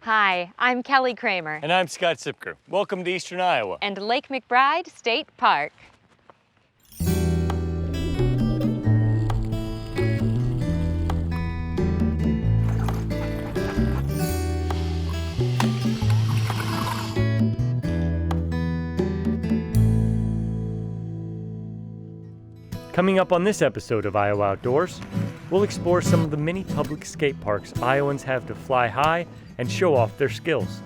Hi, I'm Kelly Kramer. And I'm Scott Sipker. Welcome to Eastern Iowa. And Lake MacBride State Park. Coming up on this episode of Iowa Outdoors, we'll explore some of the many public skate parks Iowans have to fly high and show off their skills.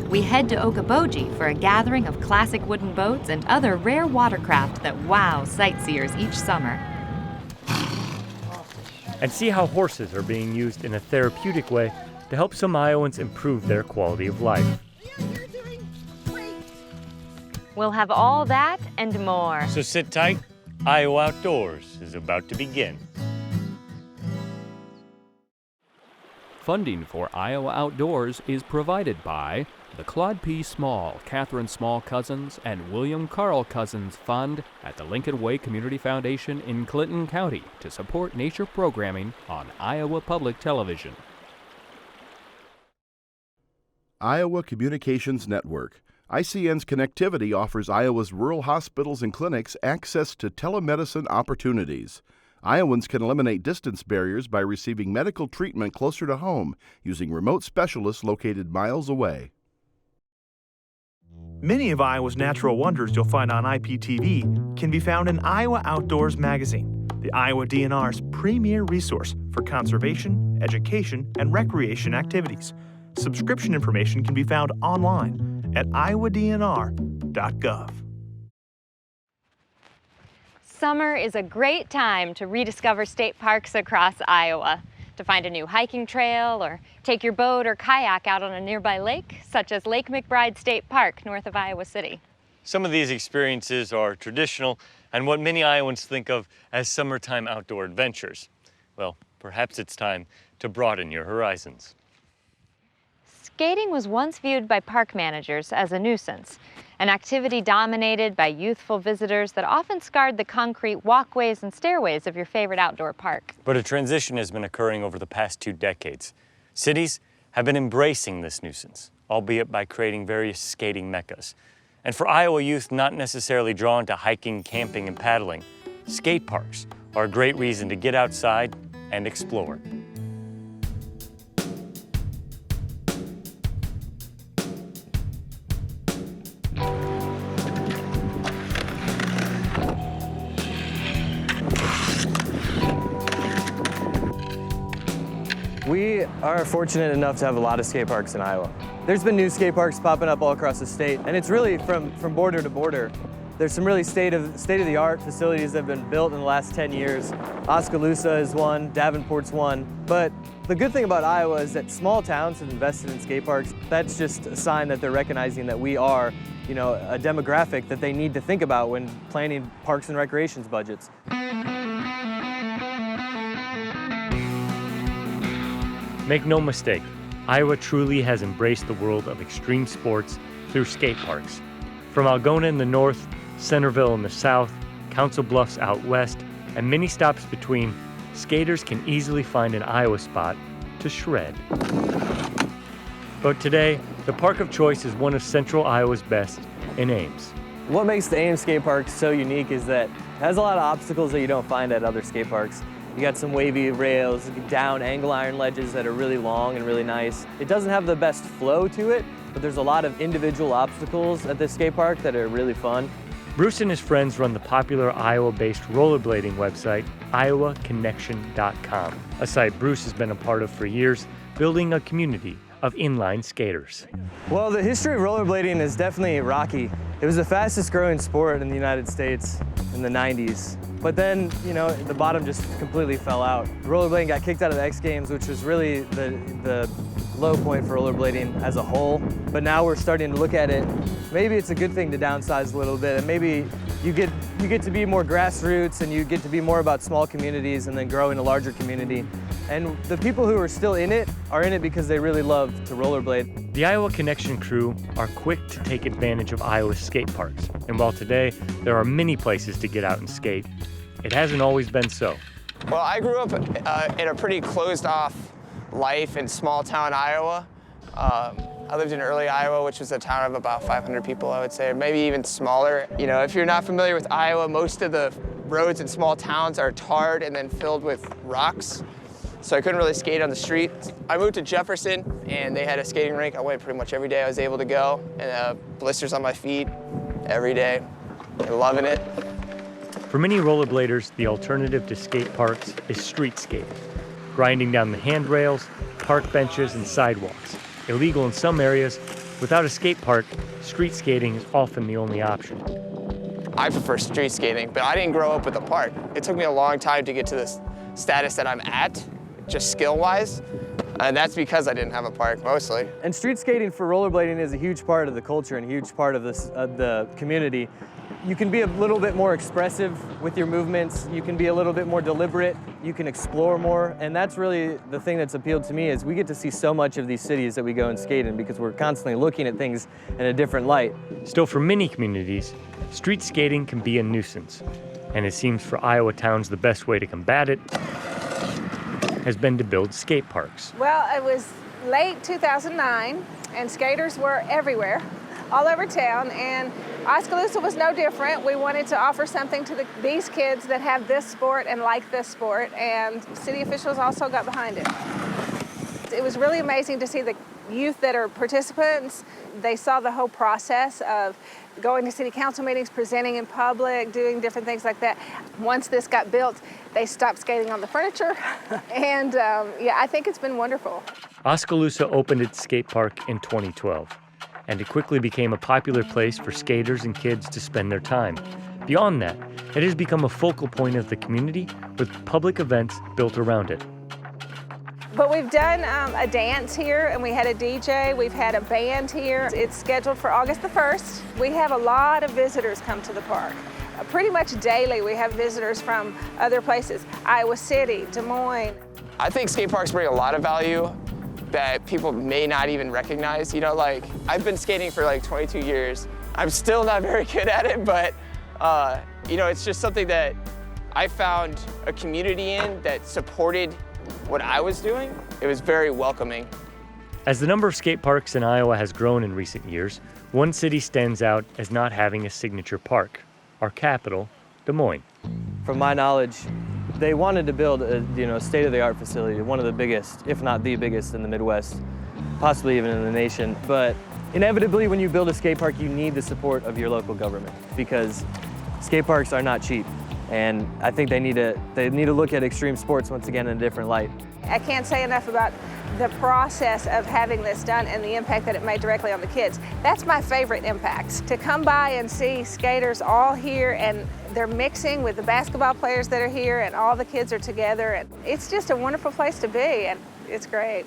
We head to Okoboji for a gathering of classic wooden boats and other rare watercraft that wow sightseers each summer. And see how horses are being used in a therapeutic way to help some Iowans improve their quality of life. You're doing great. We'll have all that and more. So sit tight. Iowa Outdoors is about to begin. Funding for Iowa Outdoors is provided by the Claude P. Small, Catherine Small Cousins, and William Carl Cousins Fund at the Lincoln Way Community Foundation in Clinton County to support nature programming on Iowa Public Television. Iowa Communications Network. ICN's connectivity offers Iowa's rural hospitals and clinics access to telemedicine opportunities. Iowans can eliminate distance barriers by receiving medical treatment closer to home using remote specialists located miles away. Many of Iowa's natural wonders you'll find on IPTV can be found in Iowa Outdoors magazine, the Iowa DNR's premier resource for conservation, education, and recreation activities. Subscription information can be found online at iowadnr.gov. Summer is a great time to rediscover state parks across Iowa. To find a new hiking trail or take your boat or kayak out on a nearby lake, such as Lake MacBride State Park north of Iowa City. Some of these experiences are traditional and what many Iowans think of as summertime outdoor adventures. Well, perhaps it's time to broaden your horizons. Skating was once viewed by park managers as a nuisance, an activity dominated by youthful visitors that often scarred the concrete walkways and stairways of your favorite outdoor park. But a transition has been occurring over the past 2 decades. Cities have been embracing this nuisance, albeit by creating various skating meccas. And for Iowa youth not necessarily drawn to hiking, camping, and paddling, skate parks are a great reason to get outside and explore. We are fortunate enough to have a lot of skate parks in Iowa. There's been new skate parks popping up all across the state, and it's really from border to border. There's some really state-of-the-art facilities that have been built in the last 10 years. Oskaloosa is one, Davenport's one. But the good thing about Iowa is that small towns have invested in skate parks. That's just a sign that they're recognizing that we are, a demographic that they need to think about when planning parks and recreations budgets. Make no mistake, Iowa truly has embraced the world of extreme sports through skate parks. From Algona in the north, Centerville in the south, Council Bluffs out west, and many stops between, skaters can easily find an Iowa spot to shred. But today, the park of choice is one of central Iowa's best in Ames. What makes the Ames skate park so unique is that it has a lot of obstacles that you don't find at other skate parks. You got some wavy rails, down angle iron ledges that are really long and really nice. It doesn't have the best flow to it, but there's a lot of individual obstacles at this skate park that are really fun. Bruce and his friends run the popular Iowa-based rollerblading website, iowaconnection.com, a site Bruce has been a part of for years, building a community of inline skaters. Well, the history of rollerblading is definitely rocky. It was the fastest growing sport in the United States in the 90s. But then, the bottom just completely fell out. Rollerblading got kicked out of the X Games, which was really the low point for rollerblading as a whole. But now we're starting to look at it. Maybe it's a good thing to downsize a little bit, and maybe you get to be more grassroots, and you get to be more about small communities and then growing a larger community. And the people who are still in it are in it because they really love to rollerblade. The Iowa Connection crew are quick to take advantage of Iowa's skate parks. And while today there are many places to get out and skate, it hasn't always been so. Well, I grew up in a pretty closed-off life in small-town Iowa. I lived in early Iowa, which was a town of about 500 people, I would say, or maybe even smaller. You know, if you're not familiar with Iowa, most of the roads in small towns are tarred and then filled with rocks. So I couldn't really skate on the street. I moved to Jefferson and they had a skating rink. I went pretty much every day I was able to go, and blisters on my feet every day. I'm loving it. For many rollerbladers, the alternative to skate parks is street skating, grinding down the handrails, park benches, and sidewalks. Illegal in some areas, without a skate park, street skating is often the only option. I prefer street skating, but I didn't grow up with a park. It took me a long time to get to this status that I'm at, just skill-wise, and that's because I didn't have a park, mostly. And street skating for rollerblading is a huge part of the culture and a huge part of the community. You can be a little bit more expressive with your movements, you can be a little bit more deliberate, you can explore more, and that's really the thing that's appealed to me is we get to see so much of these cities that we go and skate in because we're constantly looking at things in a different light. Still, for many communities, street skating can be a nuisance, and it seems for Iowa towns the best way to combat it has been to build skate parks. Well, it was late 2009, and skaters were everywhere, all over town, and Oskaloosa was no different. We wanted to offer something to these kids that have this sport and like this sport, and city officials also got behind it. It was really amazing to see the youth that are participants. They saw the whole process of going to city council meetings, presenting in public, doing different things like that. Once this got built, they stopped skating on the furniture, and yeah, I think it's been wonderful. Oskaloosa opened its skate park in 2012, and it quickly became a popular place for skaters and kids to spend their time. Beyond that, it has become a focal point of the community with public events built around it. But we've done a dance here, and we had a DJ, we've had a band here. It's scheduled for August the 1st. We have a lot of visitors come to the park. Pretty much daily we have visitors from other places, Iowa City, Des Moines. I think skate parks bring a lot of value that people may not even recognize. You know, like, I've been skating for like 22 years. I'm still not very good at it, but you know, it's just something that I found a community in that supported what I was doing. It was very welcoming. As the number of skate parks in Iowa has grown in recent years, one city stands out as not having a signature park, our capital, Des Moines. From my knowledge, they wanted to build a state-of-the-art facility, one of the biggest, if not the biggest in the Midwest, possibly even in the nation. But inevitably, when you build a skate park, you need the support of your local government because skate parks are not cheap. And I think they need to look at extreme sports once again in a different light. I can't say enough about the process of having this done and the impact that it made directly on the kids. That's my favorite impact. To come by and see skaters all here and they're mixing with the basketball players that are here and all the kids are together. And it's just a wonderful place to be, and it's great.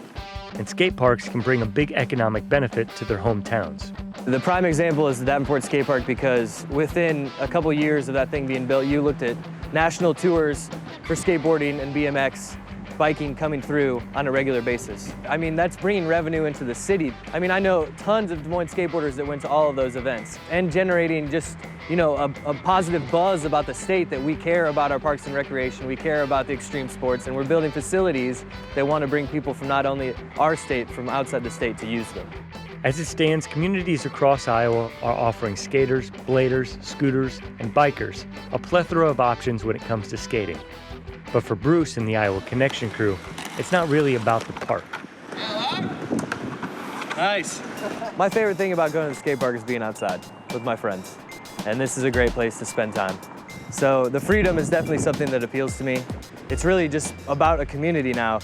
And skate parks can bring a big economic benefit to their hometowns. The prime example is the Davenport Skate Park because within a couple years of that thing being built, you looked at national tours for skateboarding and BMX, biking coming through on a regular basis. I mean, that's bringing revenue into the city. I mean, I know tons of Des Moines skateboarders that went to all of those events and generating just, you know, a positive buzz about the state that we care about our parks and recreation, we care about the extreme sports, and we're building facilities that want to bring people from not only our state, from outside the state to use them. As it stands, communities across Iowa are offering skaters, bladers, scooters, and bikers a plethora of options when it comes to skating. But for Bruce and the Iowa Connection crew, it's not really about the park. Nice. My favorite thing about going to the skate park is being outside with my friends. And this is a great place to spend time. So the freedom is definitely something that appeals to me. It's really just about a community now.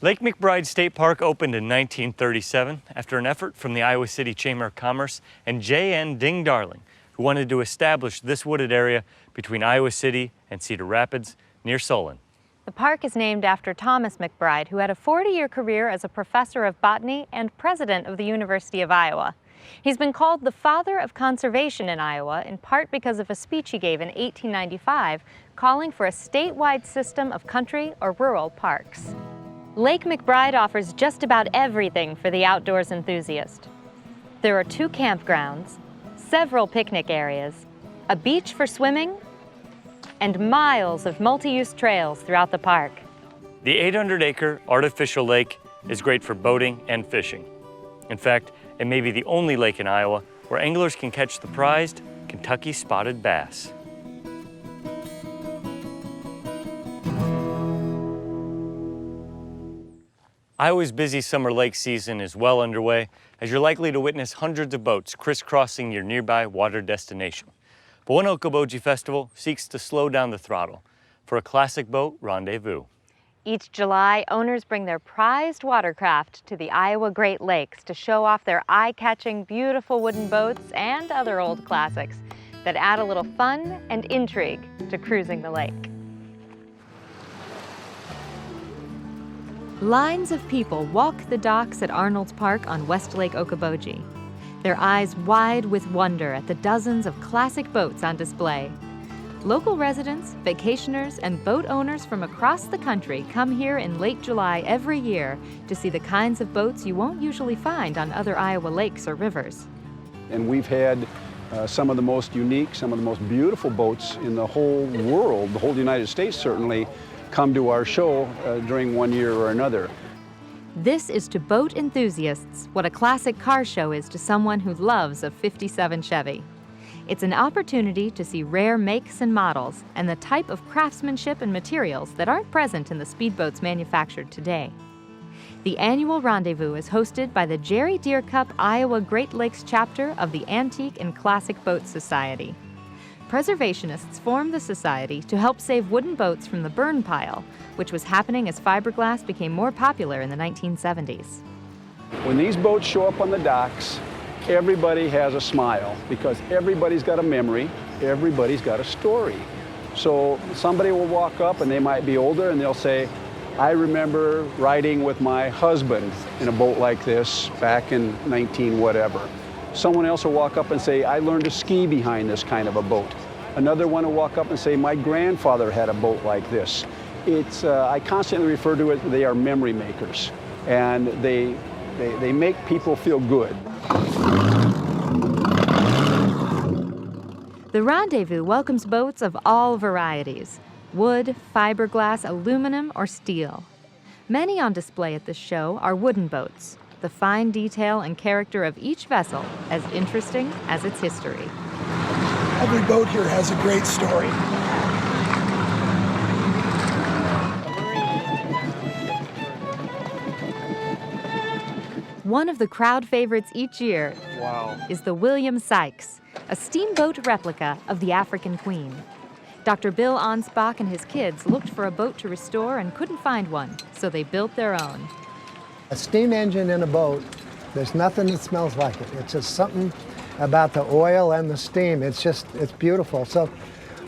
Lake MacBride State Park opened in 1937 after an effort from the Iowa City Chamber of Commerce and J.N. Ding Darling, who wanted to establish this wooded area between Iowa City and Cedar Rapids near Solon. The park is named after Thomas MacBride, who had a 40-year career as a professor of botany and president of the University of Iowa. He's been called the father of conservation in Iowa, in part because of a speech he gave in 1895 calling for a statewide system of country or rural parks. Lake MacBride offers just about everything for the outdoors enthusiast. There are 2 campgrounds, several picnic areas, a beach for swimming, and miles of multi-use trails throughout the park. The 800-acre artificial lake is great for boating and fishing. In fact, it may be the only lake in Iowa where anglers can catch the prized Kentucky spotted bass. Iowa's busy summer lake season is well underway, as you're likely to witness hundreds of boats crisscrossing your nearby water destination. But one Okoboji festival seeks to slow down the throttle for a classic boat rendezvous. Each July, owners bring their prized watercraft to the Iowa Great Lakes to show off their eye-catching, beautiful wooden boats and other old classics that add a little fun and intrigue to cruising the lake. Lines of people walk the docks at Arnold's Park on West Lake Okoboji, their eyes wide with wonder at the dozens of classic boats on display. Local residents, vacationers, and boat owners from across the country come here in late July every year to see the kinds of boats you won't usually find on other Iowa lakes or rivers. And we've had some of the most unique, some of the most beautiful boats in the whole world, the whole United States certainly, come to our show during one year or another. This is to boat enthusiasts what a classic car show is to someone who loves a '57 Chevy. It's an opportunity to see rare makes and models and the type of craftsmanship and materials that aren't present in the speedboats manufactured today. The annual rendezvous is hosted by the Jerry Deere Cup Iowa Great Lakes chapter of the Antique and Classic Boat Society. Preservationists formed the society to help save wooden boats from the burn pile, which was happening as fiberglass became more popular in the 1970s. When these boats show up on the docks, everybody has a smile because everybody's got a memory, everybody's got a story. So somebody will walk up and they might be older and they'll say, I remember riding with my husband in a boat like this back in 19 whatever. Someone else will walk up and say, I learned to ski behind this kind of a boat. Another one will walk up and say, my grandfather had a boat like this. I constantly refer to it, they are memory makers. And they make people feel good. The rendezvous welcomes boats of all varieties: wood, fiberglass, aluminum, or steel. Many on display at this show are wooden boats, the fine detail and character of each vessel as interesting as its history. Every boat here has a great story. One of the crowd favorites each year is the William Sykes, a steamboat replica of the African Queen. Dr. Bill Ansbach and his kids looked for a boat to restore and couldn't find one, so they built their own. A steam engine in a boat, there's nothing that smells like it. It's just something about the oil and the steam. It's beautiful. So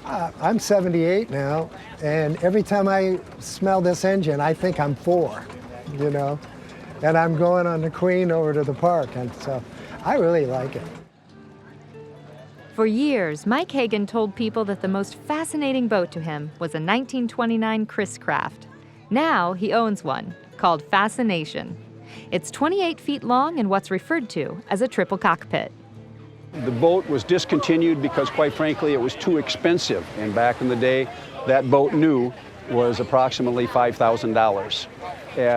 I'm 78 now, and every time I smell this engine, I think I'm 4, you know? And I'm going on the Queen over to the park, and so I really like it. For years, Mike Hagan told people that the most fascinating boat to him was a 1929 Chris Craft. Now he owns one, called Fascination. It's 28 feet long and what's referred to as a triple cockpit. The boat was discontinued because, quite frankly, it was too expensive. And back in the day, that boat new was approximately $5,000.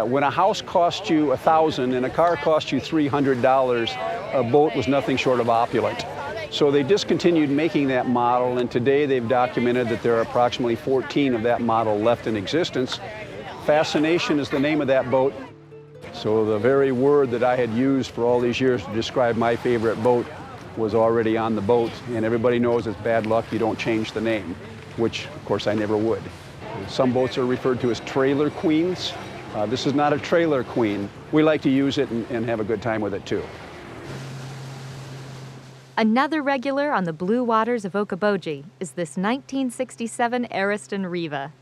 When a house cost you $1,000 and a car cost you $300, a boat was nothing short of opulent. So they discontinued making that model, and today they've documented that there are approximately 14 of that model left in existence. Fascination is the name of that boat. So the very word that I had used for all these years to describe my favorite boat was already on the boat, and everybody knows it's bad luck you don't change the name, which of course I never would. Some boats are referred to as trailer queens. This is not a trailer queen. We like to use it and have a good time with it too. Another regular on the blue waters of Okoboji is this 1967 Ariston Riva.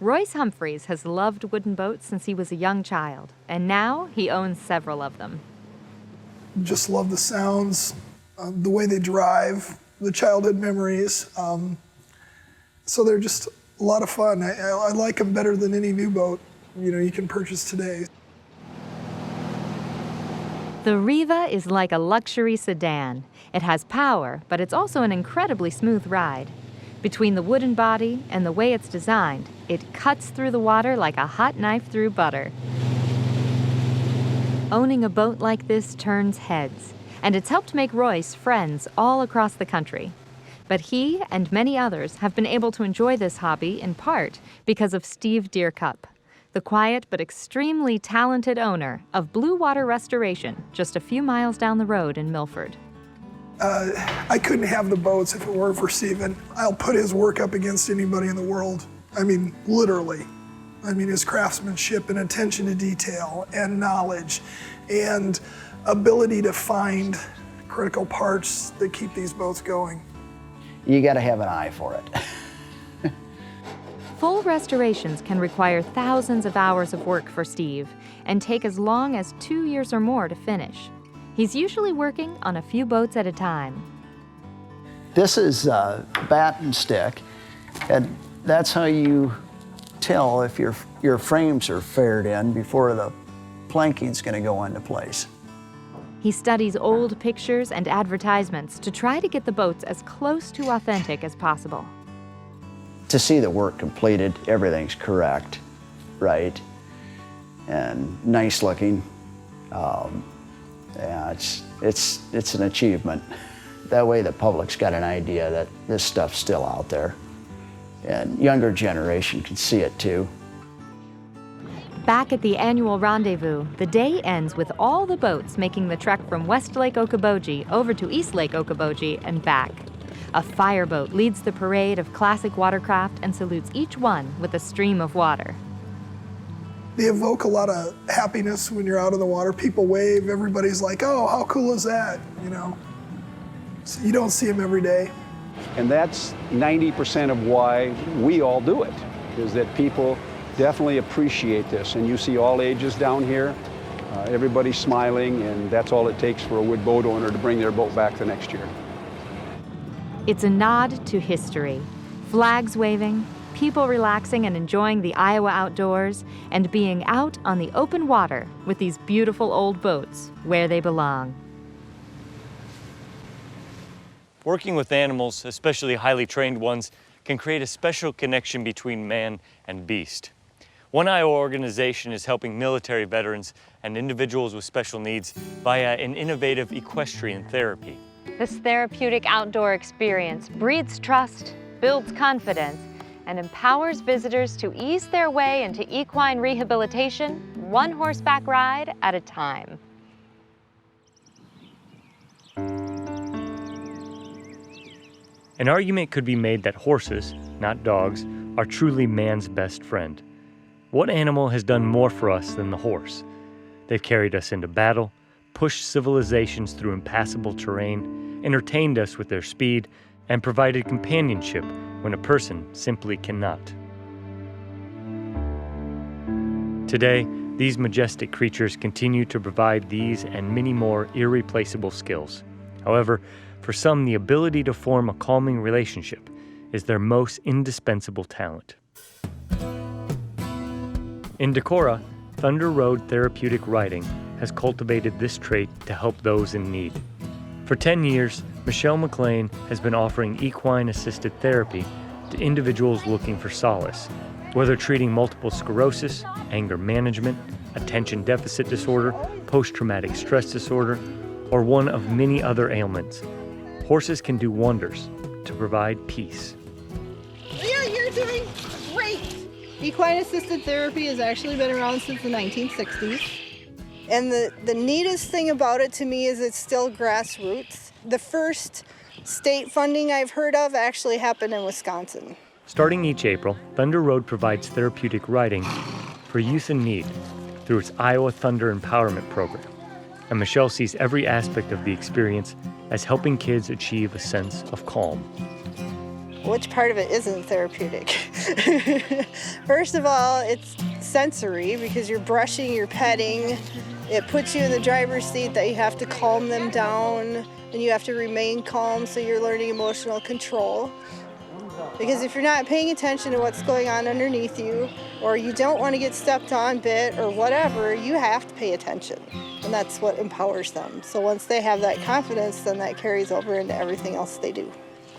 Royce Humphreys has loved wooden boats since he was a young child, and now he owns several of them. Just love the sounds, the way they drive, the childhood memories. So they're just a lot of fun. I like them better than any new boat you can purchase today. The Riva is like a luxury sedan. It has power, but it's also an incredibly smooth ride. Between the wooden body and the way it's designed, it cuts through the water like a hot knife through butter. Owning a boat like this turns heads, and it's helped make Royce friends all across the country. But he and many others have been able to enjoy this hobby in part because of Steve Deercup, the quiet but extremely talented owner of Blue Water Restoration just a few miles down the road in Milford. I couldn't have the boats if it weren't for Steven. I'll put his work up against anybody in the world. I mean, literally. I mean, his craftsmanship and attention to detail and knowledge and ability to find critical parts that keep these boats going. You got to have an eye for it. Full restorations can require thousands of hours of work for Steve and take as long as 2 years or more to finish. He's usually working on a few boats at a time. This is bat and stick, and that's how you tell if your frames are faired in before the planking's going to go into place. He studies old pictures and advertisements to try to get the boats as close to authentic as possible. To see the work completed, everything's correct, right, and nice looking. Yeah, it's an achievement. That way the public's got an idea that this stuff's still out there. And younger generation can see it too. Back at the annual Rendezvous, the day ends with all the boats making the trek from West Lake Okoboji over to East Lake Okoboji and back. A fireboat leads the parade of classic watercraft and salutes each one with a stream of water. They evoke a lot of happiness when you're out on the water. People wave, everybody's like, oh, how cool is that, you know? So you don't see them every day. And that's 90% of why we all do it, is that people definitely appreciate this. And you see all ages down here, everybody's smiling, and that's all it takes for a wood boat owner to bring their boat back the next year. It's a nod to history. Flags waving, people relaxing and enjoying the Iowa outdoors, and being out on the open water with these beautiful old boats where they belong. Working with animals, especially highly trained ones, can create a special connection between man and beast. One Iowa organization is helping military veterans and individuals with special needs via an innovative equestrian therapy. This therapeutic outdoor experience breeds trust, builds confidence, and empowers visitors to ease their way into equine rehabilitation, one horseback ride at a time. An argument could be made that horses, not dogs, are truly man's best friend. What animal has done more for us than the horse? They've carried us into battle, pushed civilizations through impassable terrain, entertained us with their speed, and provided companionship when a person simply cannot. Today, these majestic creatures continue to provide these and many more irreplaceable skills. However, for some, the ability to form a calming relationship is their most indispensable talent. In Decorah, Thunder Road Therapeutic Riding has cultivated this trait to help those in need. For 10 years, Michelle McLean has been offering equine-assisted therapy to individuals looking for solace, whether treating multiple sclerosis, anger management, attention deficit disorder, post-traumatic stress disorder, or one of many other ailments. Horses can do wonders to provide peace. Yeah, you're doing great. Equine-assisted therapy has actually been around since the 1960s. And the neatest thing about it to me is it's still grassroots. The first state funding I've heard of actually happened in Wisconsin. Starting each April, Thunder Road provides therapeutic riding for youth in need through its Iowa Thunder Empowerment Program. And Michelle sees every aspect of the experience as helping kids achieve a sense of calm. Which part of it isn't therapeutic? First of all, it's sensory because you're brushing, you're petting. It puts you in the driver's seat that you have to calm them down and you have to remain calm, so you're learning emotional control. Because if you're not paying attention to what's going on underneath you, or you don't want to get stepped on, bit, or whatever, you have to pay attention. And that's what empowers them. So once they have that confidence, then that carries over into everything else they do.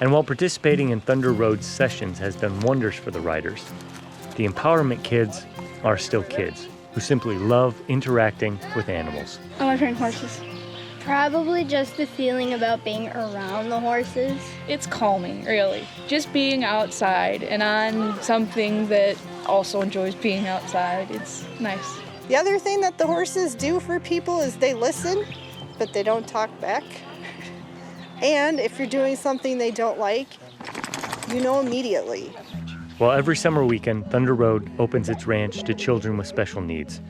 And while participating in Thunder Road's sessions has done wonders for the riders, the empowerment kids are still kids who simply love interacting with animals. I want to train horses. Probably just the feeling about being around the horses. It's calming, really. Just being outside and on something that also enjoys being outside. It's nice. The other thing that the horses do for people is they listen, but they don't talk back. And if you're doing something they don't like, you know immediately. Well, every summer weekend, Thunder Road opens its ranch to children with special needs.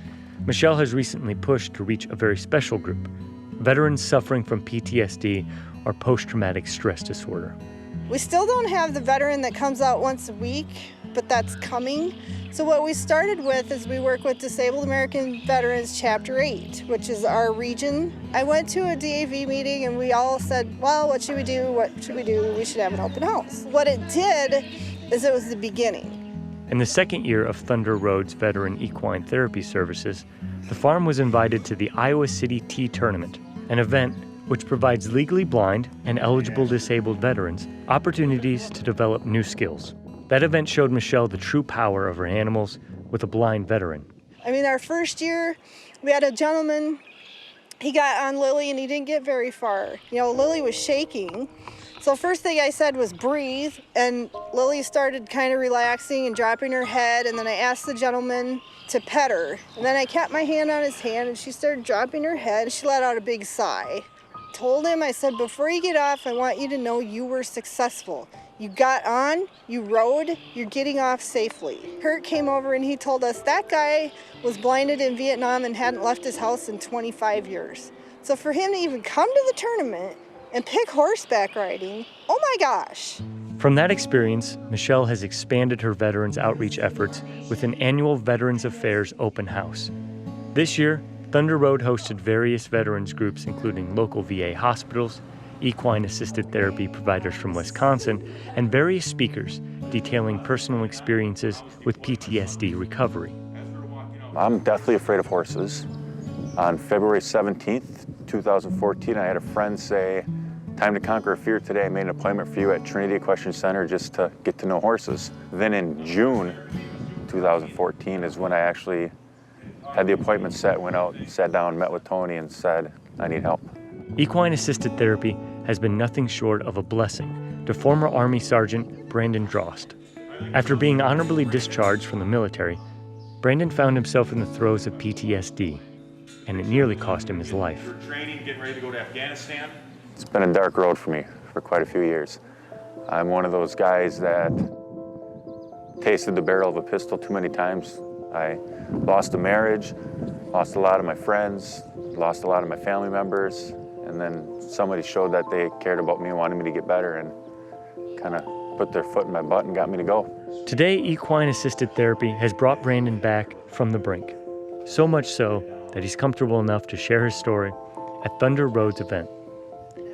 Michelle has recently pushed to reach a very special group, veterans suffering from PTSD or post-traumatic stress disorder. We still don't have the veteran that comes out once a week, but that's coming. So what we started with is we work with Disabled American Veterans Chapter 8, which is our region. I went to a DAV meeting and we all said, well, what should we do? What should we do? We should have an open house. What it did is it was the beginning. In the second year of Thunder Road's veteran equine therapy services, the farm was invited to the Iowa City Tea Tournament, an event which provides legally blind and eligible disabled veterans opportunities to develop new skills. That event showed Michelle the true power of her animals with a blind veteran. I mean, our first year, we had a gentleman, he got on Lily and he didn't get very far. You know, Lily was shaking. So first thing I said was breathe, and Lily started kind of relaxing and dropping her head, and then I asked the gentleman to pet her. And then I kept my hand on his hand and she started dropping her head. She let out a big sigh. Told him, I said, before you get off, I want you to know you were successful. You got on, you rode, you're getting off safely. Kurt came over and he told us that guy was blinded in Vietnam and hadn't left his house in 25 years. So for him to even come to the tournament and pick horseback riding, oh my gosh. From that experience, Michelle has expanded her veterans outreach efforts with an annual Veterans Affairs open house. This year, Thunder Road hosted various veterans groups including local VA hospitals, equine-assisted therapy providers from Wisconsin, and various speakers detailing personal experiences with PTSD recovery. I'm deathly afraid of horses. On February 17th, 2014, I had a friend say, time to conquer a fear today. I made an appointment for you at Trinity Equestrian Center just to get to know horses. Then in June 2014 is when I actually had the appointment set, went out, sat down, met with Tony and said, I need help. Equine-assisted therapy has been nothing short of a blessing to former Army Sergeant Brandon Drost. After being honorably discharged from the military, Brandon found himself in the throes of PTSD, and it nearly cost him his life. Training, getting ready to go to Afghanistan. It's been a dark road for me for quite a few years. I'm one of those guys that tasted the barrel of a pistol too many times. I lost a marriage, lost a lot of my friends, lost a lot of my family members, and then somebody showed that they cared about me and wanted me to get better and kind of put their foot in my butt and got me to go. Today, equine-assisted therapy has brought Brandon back from the brink, so much so that he's comfortable enough to share his story at Thunder Road's event.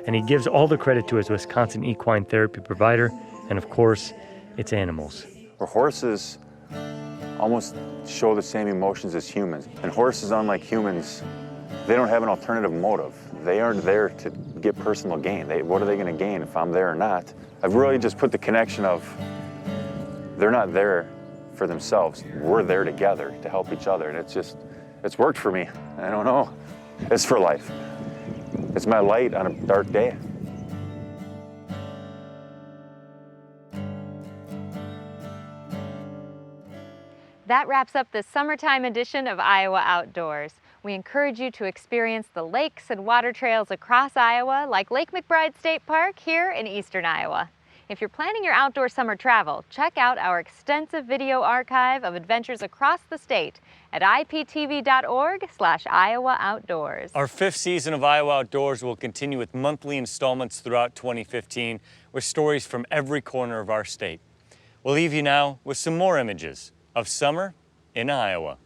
And he gives all the credit to his Wisconsin equine therapy provider and, of course, its animals. Where horses almost show the same emotions as humans. And horses, unlike humans, they don't have an alternative motive. They aren't there to get personal gain. What are they going to gain if I'm there or not? I've really just put the connection of they're not there for themselves. We're there together to help each other. And it's worked for me. I don't know. It's for life. It's my light on a dark day. That wraps up the summertime edition of Iowa Outdoors. We encourage you to experience the lakes and water trails across Iowa, like Lake MacBride State Park here in eastern Iowa. If you're planning your outdoor summer travel, check out our extensive video archive of adventures across the state at iptv.org/Iowa Outdoors. Our fifth season of Iowa Outdoors will continue with monthly installments throughout 2015 with stories from every corner of our state. We'll leave you now with some more images of summer in Iowa.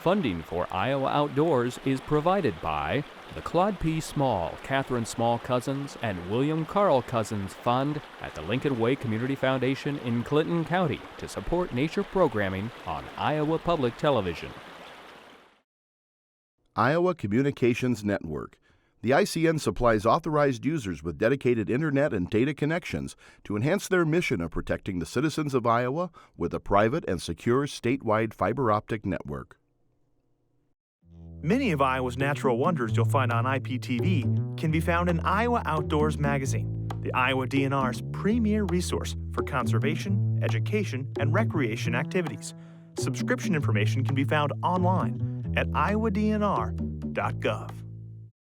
Funding for Iowa Outdoors is provided by the Claude P. Small, Catherine Small Cousins, and William Carl Cousins Fund at the Lincoln Way Community Foundation in Clinton County to support nature programming on Iowa Public Television. Iowa Communications Network. The ICN supplies authorized users with dedicated internet and data connections to enhance their mission of protecting the citizens of Iowa with a private and secure statewide fiber optic network. Many of Iowa's natural wonders you'll find on IPTV can be found in Iowa Outdoors magazine, the Iowa DNR's premier resource for conservation, education, and recreation activities. Subscription information can be found online at iowadnr.gov.